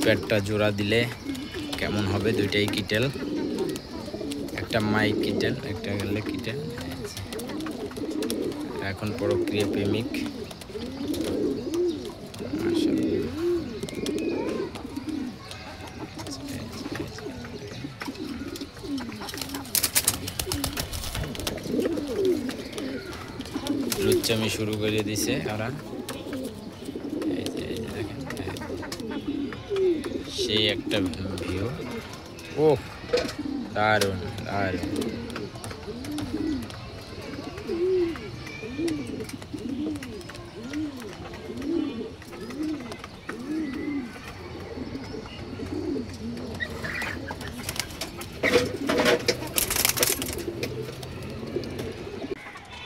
পেয়ারটা জোড়া দিলে কেমন হবে? দুইটাই কিটেল, একটা মাই কিটেল, একটা গেলে কিটেল। এখন প্রক্রিয়া প্রেমিক। লুচ্চামি শুরু করে দিছে ওরা। দেখেন সেই একটা ভিউ। ও দারুণ দারুণ।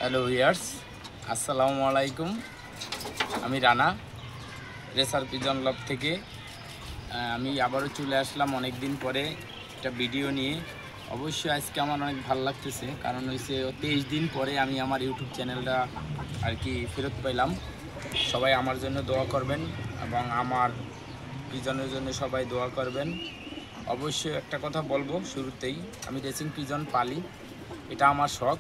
হ্যালো ভিউয়ার্স, আসসালামু আলাইকুম। আমি রানা, রেসার পিজন লব থেকে। আমি আবারও চলে আসলাম অনেক দিন পরে একটা ভিডিও নিয়ে। অবশ্যই আজকে আমার অনেক ভালো লাগতেছে, কারণ হচ্ছে 23 দিন পরে আমি আমার ইউটিউব চ্যানেলটা আর কি ফেরত পাইলাম। সবাই আমার জন্য দোয়া করবেন এবং আমার পিজনের জন্য সবাই দোয়া করবেন। অবশ্যই একটা কথা বলবো শুরুতেই, আমি রেসিং পিজন পালি, এটা আমার শখ।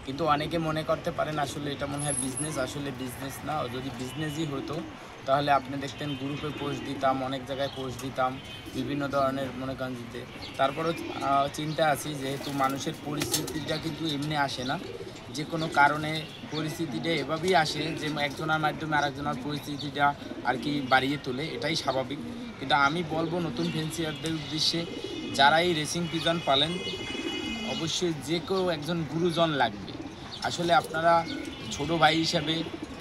কিন্তু অনেকে মনে করতে পারেন আসলে এটা মনে হয় বিজনেস। আসলে বিজনেস না, যদি বিজনেসই হতো তাহলে আপনি দেখতেন গ্রুপে পোস্ট দিতাম, অনেক জায়গায় পোস্ট দিতাম, বিভিন্ন ধরনের মনে করেন দিতে। তারপরও চিন্তা আছি, যেহেতু মানুষের পরিস্থিতিটা কিন্তু এমনি আসে না, যে কোনো কারণে পরিস্থিতিটা এভাবেই আসে যে একজনের মাধ্যমে আরেকজনের পরিস্থিতিটা আর কি বাড়িয়ে তোলে, এটাই স্বাভাবিক। কিন্তু আমি বলবো নতুন ফ্যান্সিয়ারদের উদ্দেশ্যে, যারা এই রেসিং পিজন পালেন, অবশ্যই যে কেউ একজন গুরুজন লাগবে। আসলে আপনারা ছোট ভাই হিসাবে,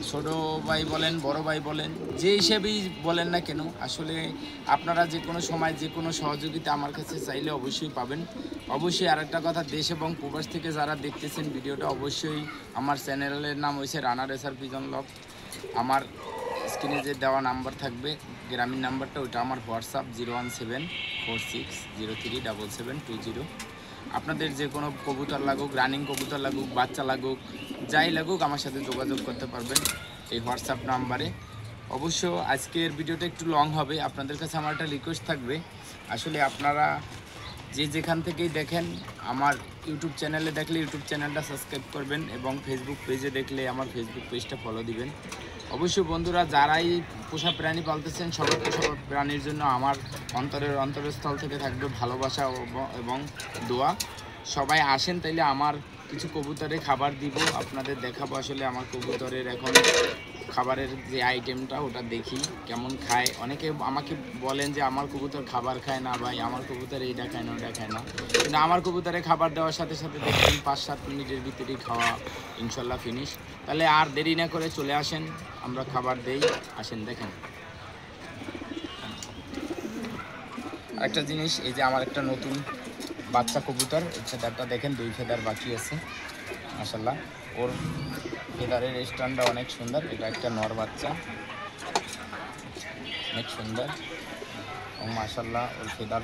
ছোট ভাই বলেন, বড় ভাই বলেন, যে হিসেবেই বলেন না কেন, আসলে আপনারা যে কোনো সময় যে কোনো সহযোগিতা আমার কাছে চাইলে অবশ্যই পাবেন। অবশ্যই আরেকটা কথা, দেশ এবং প্রবাস থেকে যারা দেখতেছেন ভিডিওটা, অবশ্যই আমার চ্যানেলের নাম হয়েছে রানা রেসার পিজন লব। আমার স্ক্রিনে যে দেওয়া নাম্বার থাকবে, গ্রামীণ নাম্বারটা, ওটা আমার হোয়াটসঅ্যাপ 01746037720। আপনাদের যে কোনো কবুতর লাগুক, রানিং কবুতর লাগুক, বাচ্চা লাগুক, যাই লাগুক, আমার সাথে যোগাযোগ করতে পারবেন এই হোয়াটসঅ্যাপ নাম্বারে। অবশ্য আজকের ভিডিওটা একটু লং হবে, আপনাদের কাছে আমার একটা রিকোয়েস্ট থাকবে। আসলে আপনারা যে যেখান থেকেই দেখেন, আমার ইউটিউব চ্যানেলে দেখলে ইউটিউব চ্যানেলটা সাবস্ক্রাইব করবেন এবং ফেসবুক পেজে দেখলে আমার ফেসবুক পেজটা ফলো দিবেন। অবশ্যই বন্ধুরা, যারাই পোষা প্রাণী পালতেছেন, সবার পোষা প্রাণীর জন্য আমার অন্তরস্থল থেকে থাকবে ভালোবাসা এবং দোয়া। সবাই আসেন, তাইলে আমার কিছু কবুতরে খাবার দিব, আপনাদের দেখাবো। আসলে আমার কবুতরের এখন খাবারের যে আইটেমটা, ওটা দেখি কেমন খায়। অনেকে আমাকে বলেন যে আমার কবুতর খাবার খায় না ভাই, আমার কবুতর এইটা খায় না, ওটা খায় না। কিন্তু আমার কবুতরে খাবার দেওয়ার সাথে সাথে দেখবেন 5-7 মিনিটের ভিতরেই খাওয়া ইনশাল্লাহ ফিনিশ। তাহলে আর দেরি না করে চলে আসেন, আমরা খাবার দেই। আসেন দেখেন আরেকটা জিনিস, এই যে আমার একটা নতুন বাচ্চা কবুতর, ফেদারটা দেখেন, 2 ফেদার বাকি আছে মাশাল্লাহ। ওর ফেদারের স্ট্যান্ডটা অনেক সুন্দর। এটা একটা নর বাচ্চা, অনেক সুন্দর এবং মাশাল্লাহ ওর ফেদার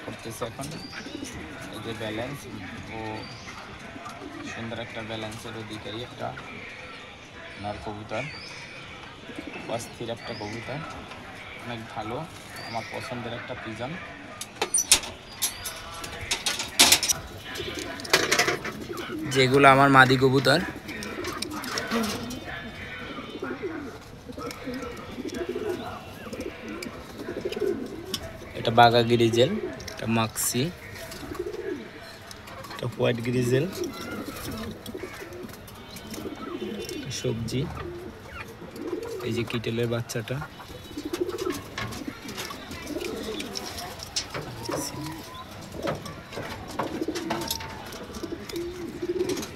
করতেছে এখন। এই যে ব্যালেন্স, ও সুন্দর একটা ব্যালেন্সের অধিকারী একটা নর কবুতর, অস্থির একটা কবুতর, অনেক ভালো, আমার পছন্দের একটা পিজন। যেগুলো আমার মাদি কবুতর, এটা বাগা গ্রিজেল, এটা মাক্সি, এটা হোয়াইট গ্রিজেল, সবজি, এই যে কিটেলের বাচ্চাটা,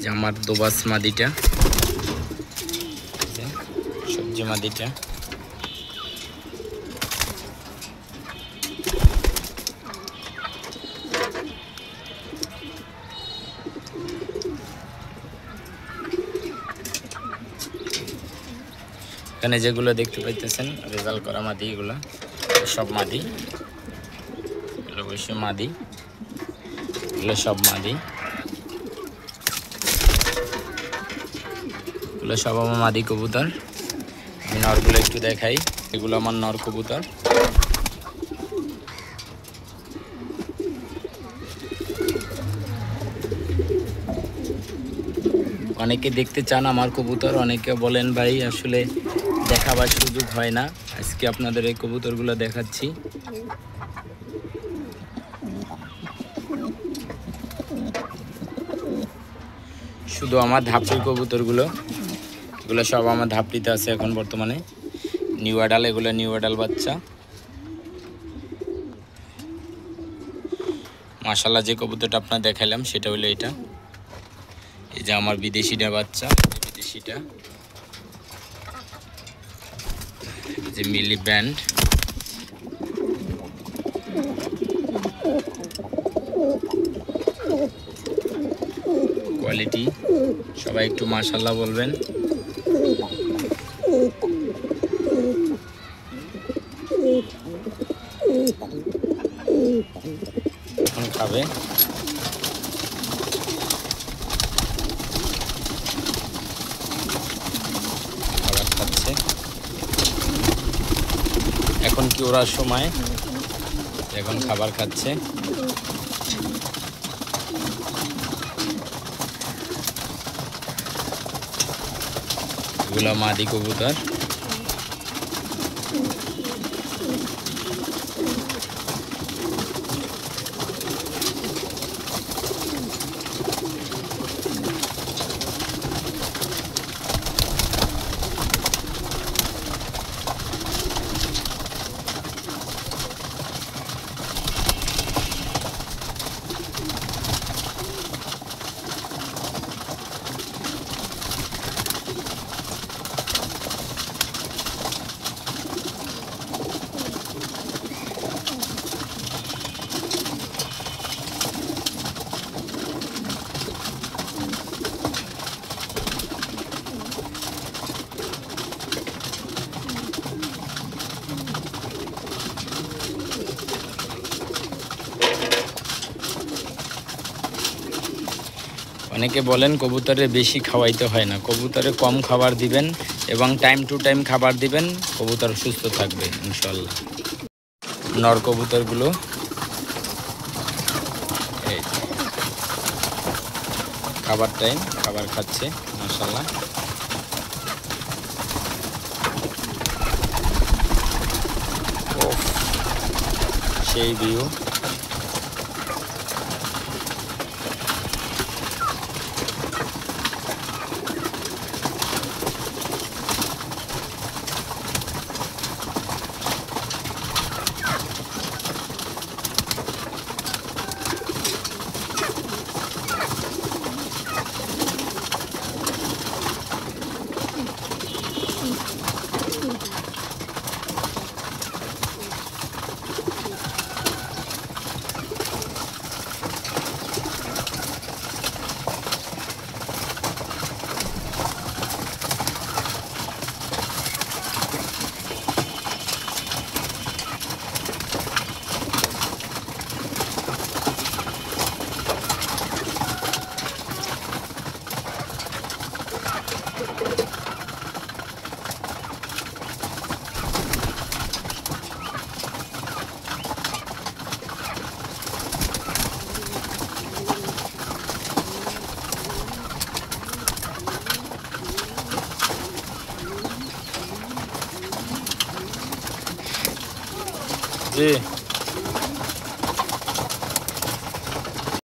যে আমার দোবাস মাদিটা, সবজি মাদিটা, এখানে যেগুলো দেখতে পাইতেছেন রেজাল্ট করা মাদি, এগুলো সব মাদি, এগুলো অবশ্যই মাদি, এগুলো সব মাদি, এগুলো সব আমার মাদি কবুতর। আমি নরগুলো একটু দেখাই, এগুলো আমার নর কবুতর। অনেকে দেখতে চান আমার কবুতর, অনেকে বলেন ভাই আসলে দেখাবার সুযোগ হয় না। আজকে আপনাদের এই কবুতরগুলো দেখাচ্ছি। শুধু আমার ধাপড়ির কবুতরগুলো, এগুলো সব আমার ধাপড়িতে আছে এখন বর্তমানে। নিউ অ্যাডাল, এগুলো নিউ অ্যাডাল বাচ্চা। মাশাআল্লাহ, যে কবুতরটা আপনার দেখালাম সেটা হলো এটা। এই যে আমার বিদেশিটা বাচ্চা, বিদেশিটা যে মিলি ব্যান্ড। কোয়ালিটি সবাই একটু মাশাআল্লাহ বলবেন। এখন খাবে, খাবার খাচ্ছে। এখন কি ওরার সময়, এখন খাবার খাচ্ছে। এগুলো মাদি কবুতর। অনেকে বলেন কবুতরে বেশি খাওয়াইতে হয় না, কবুতরে কম খাবার দিবেন এবং টাইম টু টাইম খাবার দিবেন, কবুতর সুস্থ থাকবে ইনশাল্লাহ। নর কবুতরগুলো এই খাবার টাইম, খাবার খাচ্ছে মাশাআল্লাহ। সেই ভিউ। जी।